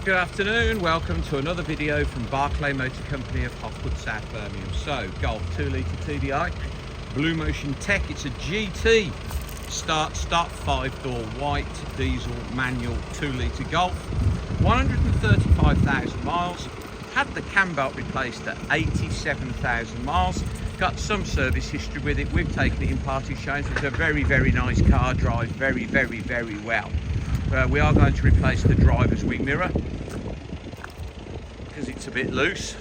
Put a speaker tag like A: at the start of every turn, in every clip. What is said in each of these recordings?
A: Good afternoon, welcome to another video from Barclay Motor Company of Hofwood, South Birmingham. So, Golf 2 litre TDI, BlueMotion Tech, it's a GT, start-stop, 5-door white, diesel, manual, 2 litre Golf, 135,000 miles, had the cam belt replaced at 87,000 miles, got some service history with it. We've taken it in part exchange. It's a very, very nice car, drives very, very, very well. We are going to replace the driver's wing mirror because it's a bit loose,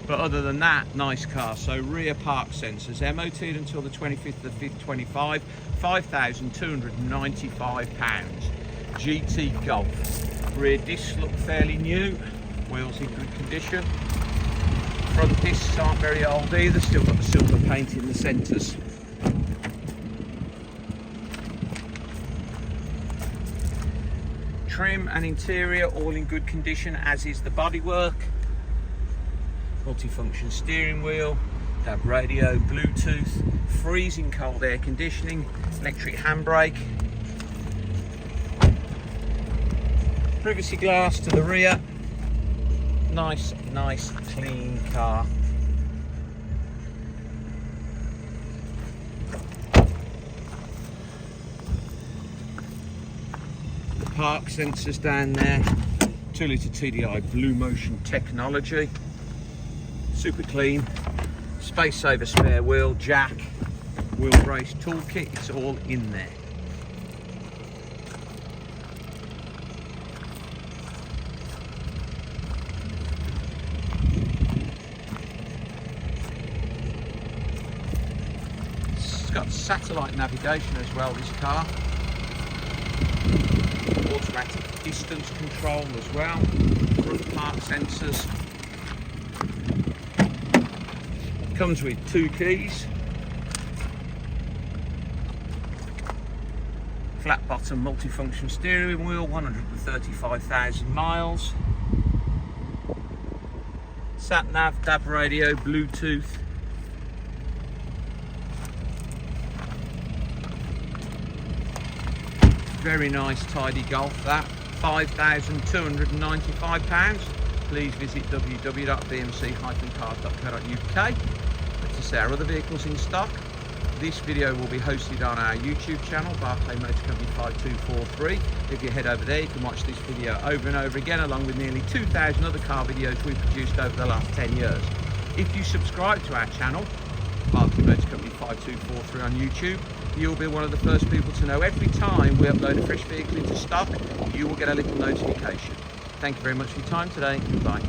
A: but other than that, nice car. So rear park sensors, MOT'd until the 25th of the 5th 25, £5,295. GT Golf. Rear discs look fairly new, wheels in good condition. Front discs aren't very old either, still got the silver paint in the centres. Trim and interior all in good condition, as is the bodywork. Multifunction steering wheel, DAB radio, Bluetooth, freezing cold air conditioning, electric handbrake, privacy glass to the rear. Nice clean car. Park sensors down there, 2 litre TDI BlueMotion technology, super clean, space saver spare wheel, jack, wheel brace toolkit, it's all in there. It's got satellite navigation as well, this car. Automatic distance control as well, front park sensors. Comes with 2 keys, flat bottom multifunction steering wheel, 135,000 miles, sat nav, DAB radio, Bluetooth. Very nice tidy Golf, that, £5,295. Please visit www.bmc-cars.co.uk to see our other vehicles in stock. This video will be hosted on our YouTube channel, Barclay Motor Company 5243. If you head over there, you can watch this video over and over again, along with nearly 2,000 other car videos we've produced over the last 10 years. If you subscribe to our channel, Barclay Motor Company 5243 on YouTube, you'll be one of the first people to know every time we upload a fresh vehicle into stock. You will get a little notification. Thank you very much for your time today. Goodbye.